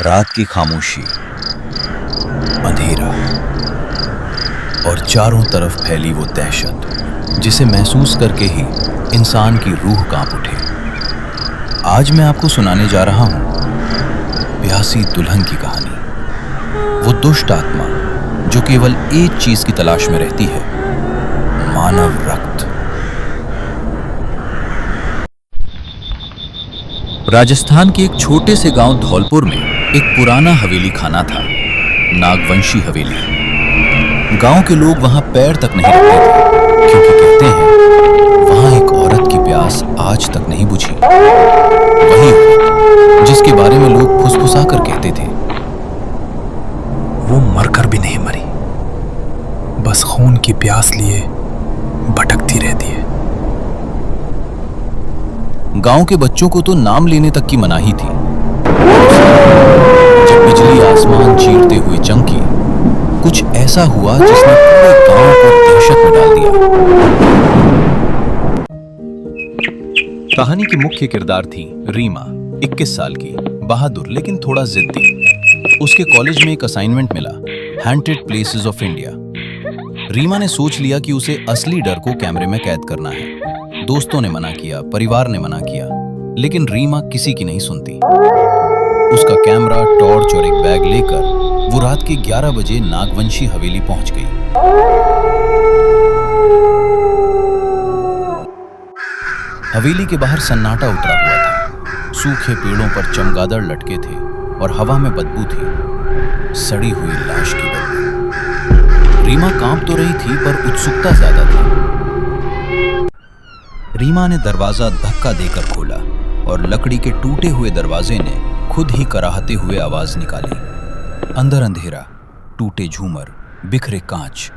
रात की खामोशी, अंधेरा और चारों तरफ फैली वो दहशत जिसे महसूस करके ही इंसान की रूह कांप उठे। आज मैं आपको सुनाने जा रहा हूं प्यासी दुल्हन की कहानी। वो दुष्ट आत्मा जो केवल एक चीज की तलाश में रहती है, मानव रक्त। राजस्थान के एक छोटे से गांव धौलपुर में एक पुराना हवेली खाना था, नागवंशी हवेली। गांव के लोग वहां पैर तक नहीं रखते थे क्योंकि कहते हैं वहां एक औरत की प्यास आज तक नहीं बुझी। वही औरत जिसके बारे में लोग फुसफुसा कर कहते थे, वो मरकर भी नहीं मरी, बस खून की प्यास लिए भटकती रहती है। गांव के बच्चों को तो नाम लेने तक की मनाही थी। जब बिजली आसमान चीरते हुए चमकी, कुछ ऐसा हुआ जिसने पूरे गांव को दहशत में डाल दिया। कहानी की मुख्य किरदार थी रीमा, 21 साल की, बहादुर लेकिन थोड़ा जिद्दी। उसके कॉलेज में एक असाइनमेंट मिला, haunted places of India. Reema ने सोच लिया कि उसे असली डर को कैमरे में कैद करना है। दोस्तों ने मना किया, परिवार ने मना किया, लेकिन रीमा किसी की नहीं सुनती। उसका कैमरा, टॉर्च और एक बैग लेकर वो रात के 11 बजे नागवंशी हवेली पहुंच गई। हवेली के बाहर सन्नाटा उतरा हुआ था। सूखे पेड़ों पर चमगादड़ लटके थे और हवा में बदबू थी, सड़ी हुई लाश की बदबू। रीमा कांप तो रही थी पर उत्सुकता ज्यादा थी। रीमा ने दरवाजा धक्का देकर खोला और लकड़ी के टूटे हुए दरवाजे ने खुद ही कराहते हुए आवाज निकाली। अंदर अंधेरा, टूटे झूमर, बिखरे कांच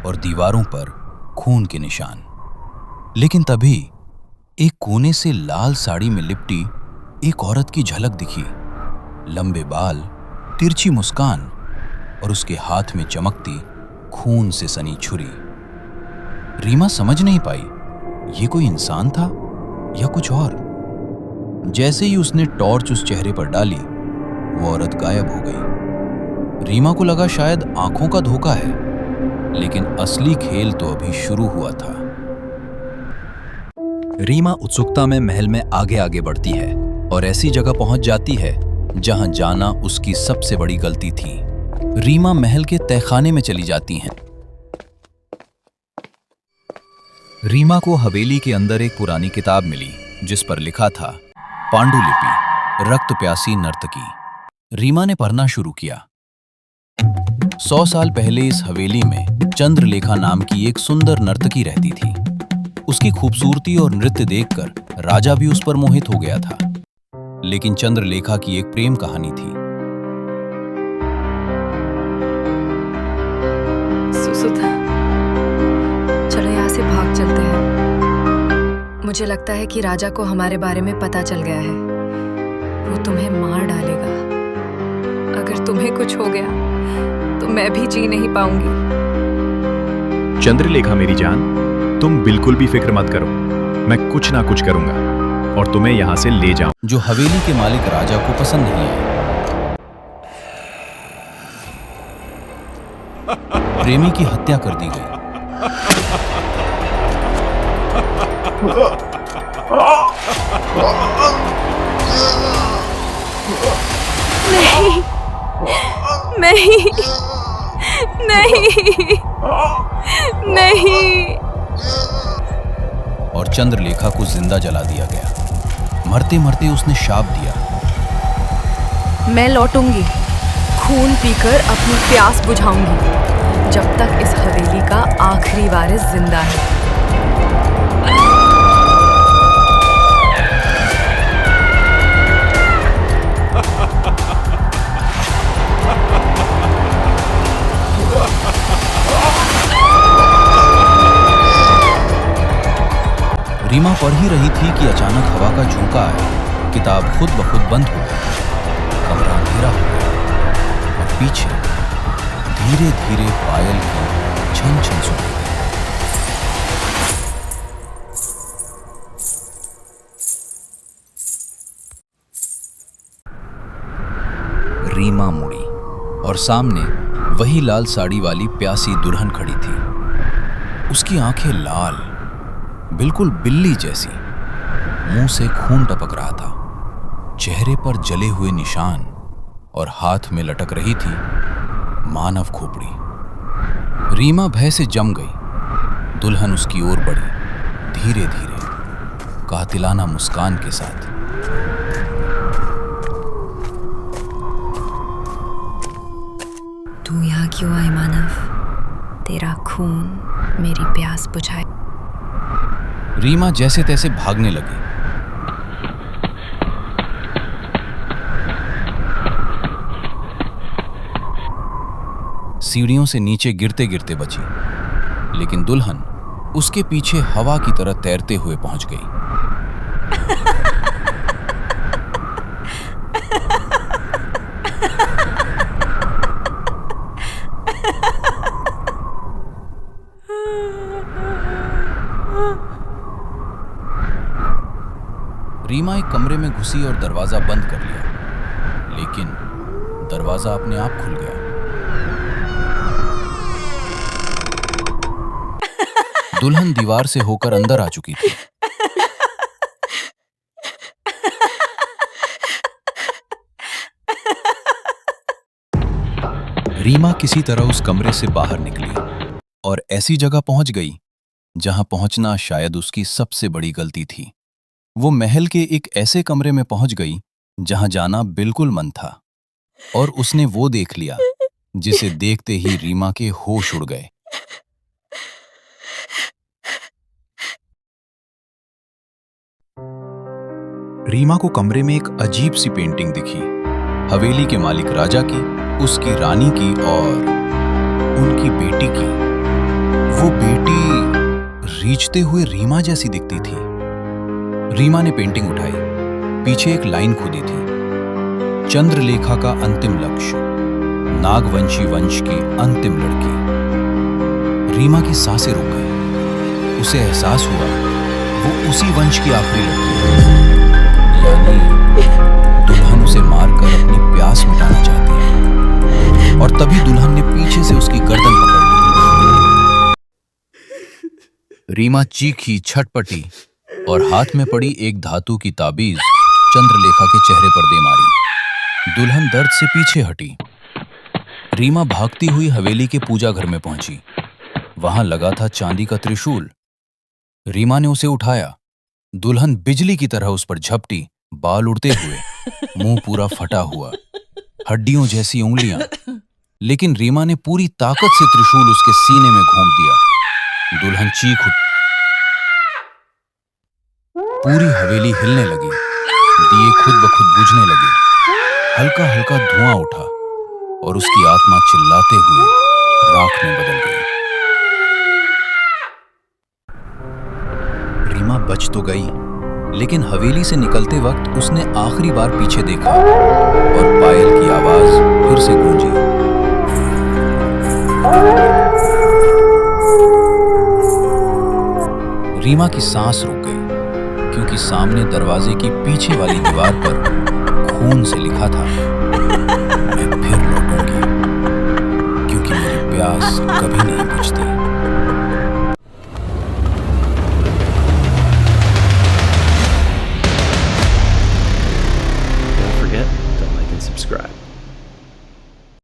और दीवारों पर खून के निशान। लेकिन तभी एक कोने से लाल साड़ी में लिपटी एक औरत की झलक दिखी। लंबे बाल, तिरछी मुस्कान और उसके हाथ में चमकती खून से सनी छुरी। रीमा समझ नहीं पाई ये कोई इंसान था या कुछ और। जैसे ही उसने टॉर्च उस चेहरे पर डाली, वो औरत गायब हो गई। रीमा को लगा शायद आंखों का धोखा है, लेकिन असली खेल तो अभी शुरू हुआ था। रीमा उत्सुकता में महल में आगे आगे बढ़ती है और ऐसी जगह पहुंच जाती है जहां जाना उसकी सबसे बड़ी गलती थी। रीमा महल के तहखाने में चली जाती हैं। रीमा को हवेली के अंदर एक पुरानी किताब मिली जिस पर लिखा था पांडुलिपि, रक्त प्यासी नर्तकी। रीमा ने पढ़ना शुरू किया। 100 साल पहले इस हवेली में चंद्रलेखा नाम की एक सुंदर नर्तकी रहती थी। उसकी खूबसूरती और नृत्य देखकर राजा भी उस पर मोहित हो गया था। लेकिन चंद्रलेखा की एक प्रेम कहानी थी। सुधा, चलो यहाँ से भाग चलते हैं। मुझे लगता है कि राजा को हमारे बारे में पता चल गया है। वो तुम्हें मार डालेगा। अगर तुम्हें कुछ हो गया तो मैं भी जी नहीं पाऊंगी। चंद्रलेखा मेरी जान, तुम बिल्कुल भी फिक्र मत करो, मैं कुछ ना कुछ करूंगा और तुम्हें यहाँ से ले जाऊं। जो हवेली के मालिक राजा को पसंद नहीं आया। प्रेमी की हत्या कर दी गई। नहीं, नहीं, नहीं, नहीं। और चंद्रलेखा को जिंदा जला दिया गया। मरते मरते उसने शाप दिया, मैं लौटूंगी, खून पीकर अपनी प्यास बुझाऊंगी जब तक इस हवेली का आखिरी वारिस जिंदा है। रीमा पढ़ ही रही थी कि अचानक हवा का झोंका आया। किताब खुद ब खुद बंद हो गई। कमरा अंधेरा हो गया और पीछे धीरे धीरे पायल की छन छन सुनाई दी। और सामने वही लाल साड़ी वाली प्यासी दुल्हन खड़ी थी। उसकी आंखें लाल, बिल्कुल बिल्ली जैसी, मुंह से खून टपक रहा था, चेहरे पर जले हुए निशान और हाथ में लटक रही थी मानव खोपड़ी। रीमा भय से जम गई। दुल्हन उसकी ओर बढ़ी, धीरे धीरे, कातिलाना मुस्कान के साथ। तू यहाँ क्यों आई मानव? तेरा खून मेरी प्यास बुझाए। रीमा जैसे तैसे भागने लगी। सीढ़ियों से नीचे गिरते गिरते बची, लेकिन दुल्हन उसके पीछे हवा की तरह तैरते हुए पहुंच गई। रीमा एक कमरे में घुसी और दरवाजा बंद कर लिया, लेकिन दरवाजा अपने आप खुल गया। दुल्हन दीवार से होकर अंदर आ चुकी थी। रीमा किसी तरह उस कमरे से बाहर निकली और ऐसी जगह पहुंच गई जहां पहुंचना शायद उसकी सबसे बड़ी गलती थी। वो महल के एक ऐसे कमरे में पहुंच गई जहां जाना बिल्कुल मन था, और उसने वो देख लिया जिसे देखते ही रीमा के होश उड़ गए। रीमा को कमरे में एक अजीब सी पेंटिंग दिखी, हवेली के मालिक राजा की, उसकी रानी की और उनकी बेटी की। वो बेटी रीछते हुए रीमा जैसी दिखती थी। रीमा ने पेंटिंग उठाई। पीछे एक लाइन खुदी थी, चंद्रलेखा का अंतिम लक्ष्य, नागवंशी वंश की अंतिम लड़की। रीमा की सांसें रुक गई। उसे एहसास हुआ वो उसी वंश की आखिरी लड़की है, यानी दुल्हन उसे मारकर अपनी प्यास मिटाना चाहती है। और तभी दुल्हन ने पीछे से उसकी गर्दन पकड़ ली। रीमा चीखी, छटपटी और हाथ में पड़ी एक धातु की ताबीज चंद्रलेखा के चेहरे पर दे मारी। दुल्हन दर्द से पीछे हटी। रीमा भागती हुई हवेली के पूजा घर में पहुंची। वहां लगा था चांदी का त्रिशूल। रीमा ने उसे उठाया। दुल्हन बिजली की तरह उस पर झपटी, बाल उड़ते हुए, मुंह पूरा फटा हुआ, हड्डियों जैसी उंगलियां। लेकिन रीमा ने पूरी ताकत से त्रिशूल उसके सीने में घोंप दिया। दुल्हन चीख उठी। पूरी हवेली हिलने लगी, दिए खुद ब खुद बुझने लगे, हल्का हल्का धुआं उठा और उसकी आत्मा चिल्लाते हुए राख में बदल गई। रीमा बच तो गई, लेकिन हवेली से निकलते वक्त उसने आखिरी बार पीछे देखा और पायल की आवाज फिर से गूंजी। रीमा की सांस रुक गई, क्योंकि सामने दरवाजे की पीछे वाली दीवार पर खून से लिखा था, मैं फिर लौटूंगी, क्योंकि मेरी प्यास कभी नहीं बुझती। Don't forget to like and subscribe.